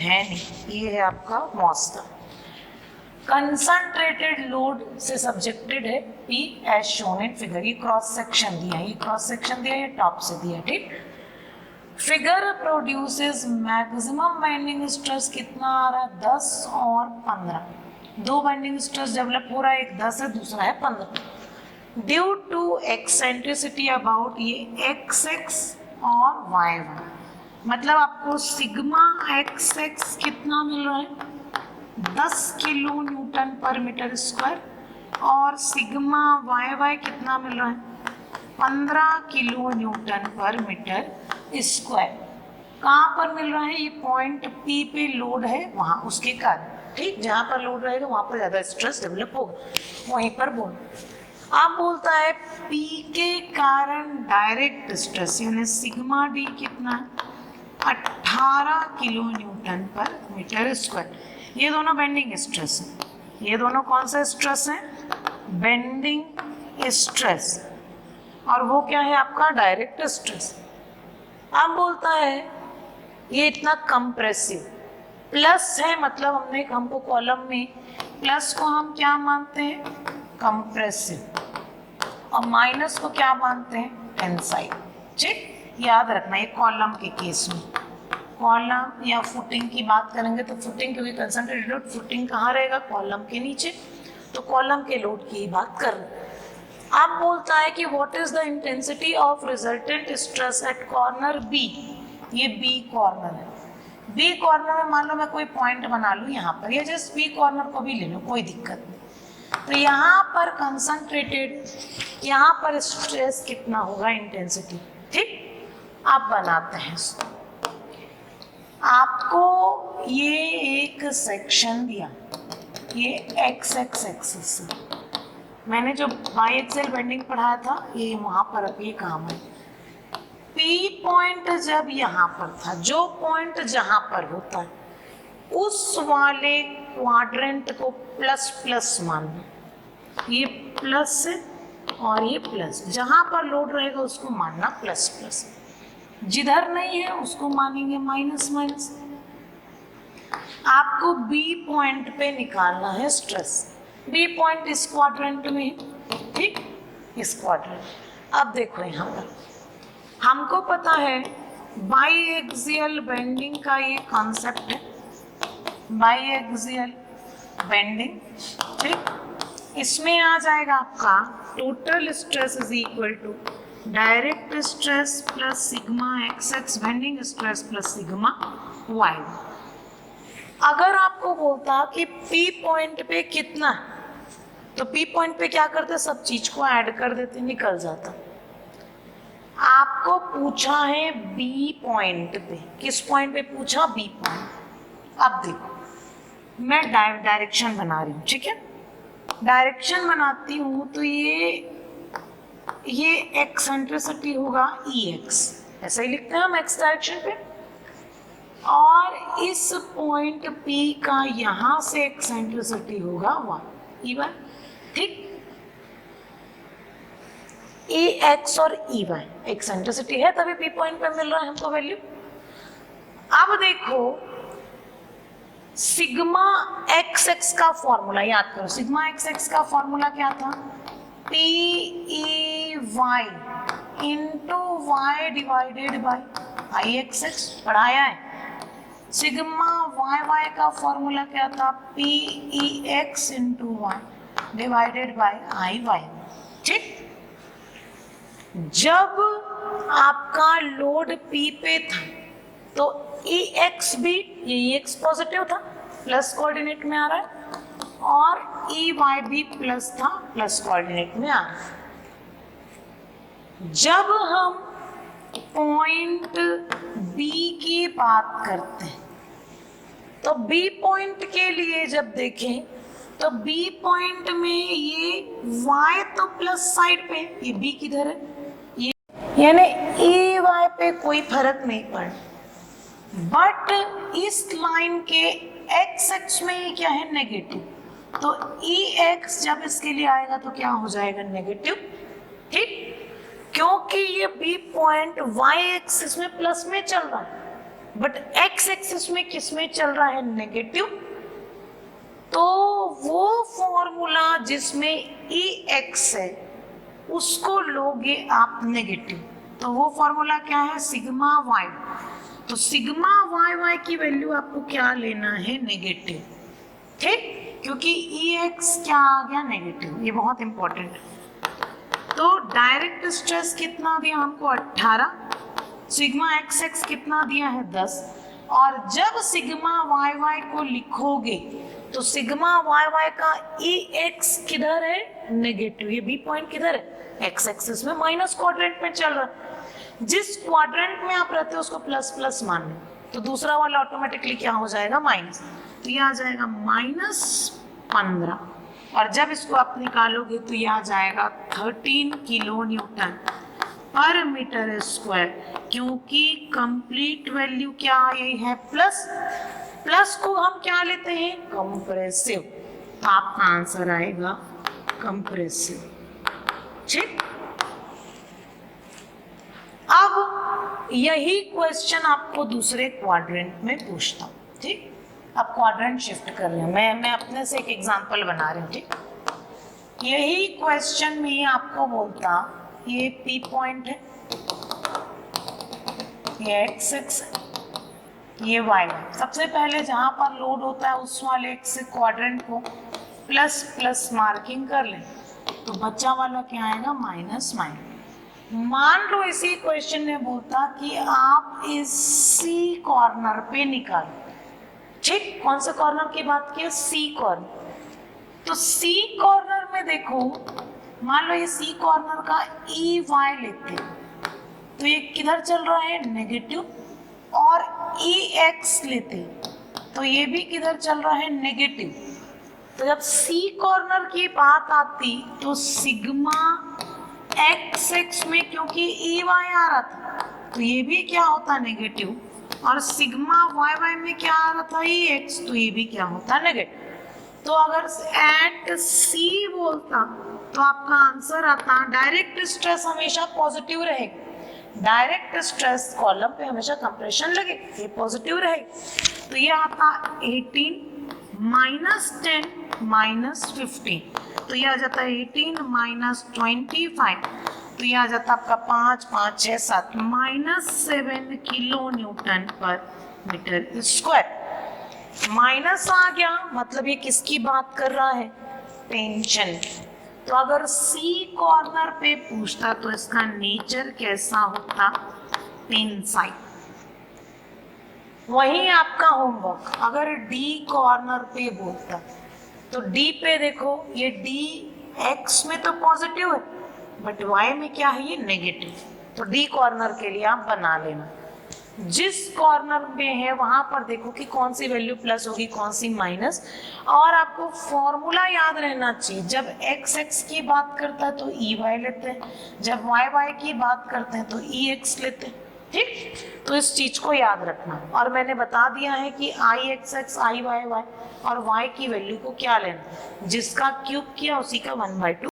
है नहीं, ये है आपका मॉस्टर। कंसंट्रेटेड लोड से सब्जेक्टेड है P as shown in figure. ये क्रॉस सेक्शन दिया है, ये क्रॉस सेक्शन दिया है, ये टॉप से दिया, ठीक। Figure produces maximum binding stress कितना आ रहा है, 10 और 15। दो बाइंडिंग स्ट्रेस डेवलप हो रहा है, एक 10 है, दूसरा है 15। ड्यू टू एक्सेंट्रिसिटी अबाउट ये XX और YY, मतलब आपको सिग्मा XX कितना मिल रहा है, 10 किलो न्यूटन पर मीटर स्क्वायर, और सिग्मा YY कितना मिल रहा है, 15 किलो न्यूटन पर मीटर स्क्वायर। कहाँ पर मिल रहा है, ये पॉइंट P पे लोड है वहाँ, उसके कारण, ठीक। जहाँ पर लोड रहेगा वहाँ पर ज़्यादा स्ट्रेस डेवलप होगा, वहीं पर बोल। अब बोलता है P के कारण डायरेक्ट स्ट्रेस यानी सिग्मा D कितना है, 18 किलो न्यूटन पर मीटर स्क्वायर। ये दोनों बेंडिंग स्ट्रेस है, ये दोनों कौन सा स्ट्रेस है, बेंडिंग स्ट्रेस, और वो क्या है आपका डायरेक्ट स्ट्रेस। अब बोलता है ये इतना कंप्रेसिव, प्लस है, मतलब हमको कॉलम में प्लस को हम क्या मानते हैं, कंप्रेसिव, और माइनस को क्या मानते हैं, टेंसाइल, ठीक। याद रखना ये कॉलम के केस में। कॉलम या फुटिंग की बात करेंगे तो फुटिंग, क्योंकि कंसंट्रेटेड लोड फुटिंग कहाँ रहेगा, कॉलम के नीचे, तो कॉलम के लोड की बात कर रहे हैं। अब बोलता है कि what is the intensity of resultant stress at corner B. ये बी कॉर्नर है, बी कॉर्नर में मान लो मैं कोई पॉइंट बना लूँ यहाँ पर, या जस्ट बी कॉर्नर को भी ले लो, कोई दिक्कत नहीं। तो यहाँ पर कंसंट्रेटेड, यहाँ पर स्ट्रेस कितना होगा, इंटेंसिटी, ठीक। अब बनाते हैं इसको। आपको ये एक सेक्शन दिया, ये XX एक्सिस है, मैंने जो बाईएक्सियल बेंडिंग पढ़ाया था ये वहाँ पर अब ये काम है। P पॉइंट जब यहाँ पर था, जो पॉइंट जहाँ पर होता है उस वाले क्वाड्रेंट को प्लस प्लस मानना, ये प्लस है और ये प्लस, जहाँ पर लोड रहेगा उसको मानना प्लस प्लस, जिधर नहीं है उसको मानेंगे माइनस माइनस। आपको B पॉइंट पे निकालना है स्ट्रेस, B पॉइंट इस क्वाड्रेंट में है, ठीक, इस क्वाड्रेंट। अब देखो यहाँ पर हमको पता है बाईएक्सियल बेंडिंग का ये कॉन्सेप्ट है, बाईएक्सियल बेंडिंग, ठीक। इसमें आ जाएगा आपका total stress is equal to direct stress plus sigma XX bending stress plus sigma Y। अगर आपको बोलता कि P पॉइंट पे कितना है, तो P पॉइंट पे क्या करते, सब चीज को ऐड कर देते, निकल जाता। आपको पूछा है B पॉइंट पे, किस पॉइंट पे पूछा, B पॉइंट। अब देखो मैं डायरेक्शन बना रही हूँ, ठीक है, डायरेक्शन बनाती हूँ तो ये एक्सेंट्रिसिटी होगा EX, ऐसा ही लिखते हैं हम X डायरेक्शन पे, और इस पॉइंट P का यहाँ से एक्सेंट्रिसिटी होगा EY, ठीक। EX और EY एक्सेंट्रिसिटी है, तभी P पॉइंट पे मिल रहा है हमको वैल्यू। अब देखो सिग्मा XX का फॉर्मूला याद करो, सिग्मा XX का फॉर्मूला क्या था, PEY into Y divided by IXX, पढ़ाया है। सिग्मा YY का फॉर्मूला क्या था, PEX into Y divided by IY, ठीक। जब आपका लोड P पे था तो EX भी, ये EX पॉजिटिव था, प्लस कोऑर्डिनेट में आ रहा है, और EY भी प्लस था, प्लस कोऑर्डिनेट में आ रहा है। जब हम पॉइंट B की बात करते हैं तो B पॉइंट के लिए जब देखें तो B पॉइंट में ये Y तो प्लस साइड पे, ये B किधर है, ये यानी EY पे कोई फर्क नहीं पड़ा, बट इस लाइन के XX में ये क्या है, नेगेटिव, तो EX जब इसके लिए आएगा तो क्या हो जाएगा, नेगेटिव, ठीक। क्योंकि ये B पॉइंट Y एक्सिस में प्लस में चल रहा है, बट एक्स एक्सिस में किसमें चल रहा है, नेगेटिव, तो वो फॉर्मूला जिसमें ई एक्स है उसको लोगे आप नेगेटिव, तो वो फॉर्मूला क्या है, सिग्मा वाई। तो सिग्मा वाई वाई की वैल्यू आपको क्या लेना है, नेगेटिव, ठीक, क्योंकि ई एक्स क्या आ गया, नेगेटिव, ये बहुत इंपॉर्टेंट है। तो डायरेक्ट स्ट्रेस कितना दिया हमको, 18, सिग्मा एक्स एक्स कितना दिया है, 10, और जब सिग्मा वाई वाई को लिखोगे तो सिग्मा वाई वाई का ई एक्स किधर है, नेगेटिव, ये बी पॉइंट किधर है, एक्स एक्सिस में, माइनस क्वाड्रेंट में चल रहा है। जिस क्वाड्रेंट में आप रहते हो उसको प्लस प्लस मान लो, तो दूसरा वाला ऑटोमेटिकली क्या हो जाएगा, माइनस, तो ये आ जाएगा -15, और जब इसको आप निकालोगे तो ये आ जाएगा 13 किलो न्यूटन पर मीटर स्क्वायर, क्योंकि कंप्लीट वैल्यू क्या आई है, प्लस, प्लस को हम क्या लेते हैं, कंप्रेसिव, तो आपका आंसर आएगा कंप्रेसिव, ठीक। अब यही क्वेश्चन आपको दूसरे क्वाड्रेंट में पूछता हूँ, ठीक। अब क्वाड्रेंट शिफ्ट कर रहे हैं, मैं अपने से एक एग्जांपल बना रही हूँ, ठीक। यही क्वेश्चन में आपको बोलता, ये पी पॉइंट है, ये एक्स एक्स है, ये वाई है। सबसे पहले जहां पर लोड होता है उस वाले एक्स क्वाड्रेंट को प्लस प्लस मार्किंग कर लें, तो बच्चा वाला क्या आएगा, माइनस माइनस। मान लो इसी क्वेश्चन में बोलता कि आप इसी कॉर्नर पे निकालो, ठीक, कौन से कॉर्नर की बात की है, सी कॉर्नर, तो सी कॉर्नर में देखो, मान लो ये सी कॉर्नर का ई वाई लेते हैं, तो ये किधर चल रहा है, नेगेटिव, और ई एक्स लेते हैं तो ये भी किधर चल रहा है, नेगेटिव। तो जब सी कॉर्नर की बात आती तो सिग्मा एक्स एक्स में क्योंकि ई वाई आ रहा था तो ये भी क्या होता, नेगेटिव, और सिग्मा वाई वाई में क्या आ रहा था, ई एक्स, तो ये भी क्या होता, नेगेटिव। तो अगर एट सी बोलता तो आपका आंसर आता, डायरेक्ट स्ट्रेस हमेशा पॉजिटिव रहेगा, डायरेक्ट स्ट्रेस कॉलम पे हमेशा कंप्रेशन लगे, ये पॉजिटिव रहेगा, तो ये आता 18 -10 -15, तो ये आ जाता है 18 -25, तो ये आ जाता आपका 5 5 6 7 -7 किलो न्यूटन पर मीटर स्क्वायर। माइनस आ गया मतलब ये किसकी बात कर रहा है, टेंशन। तो अगर सी कॉर्नर पे पूछता तो इसका नेचर कैसा होता, टेंसाइल। वही आपका होमवर्क, अगर डी कॉर्नर पे बोलता तो डी पे देखो, ये डी एक्स में तो पॉजिटिव है बट वाई में क्या है, ये नेगेटिव, तो डी कॉर्नर के लिए आप बना लेना। जिस कॉर्नर में है वहां पर देखो कि कौन सी वैल्यू प्लस होगी, कौन सी माइनस, और आपको फॉर्मूला याद रहना चाहिए, जब एक्स एक्स की बात करता है तो ई वाई लेते हैं, जब वाई वाई की बात करते हैं तो ई एक्स लेते हैं, ठीक। तो इस चीज को याद रखना, और मैंने बता दिया है कि आई एक्स एक्स, आई वाई वाई, और वाई की वैल्यू को क्या लेना, जिसका क्यूब किया उसी का 1/2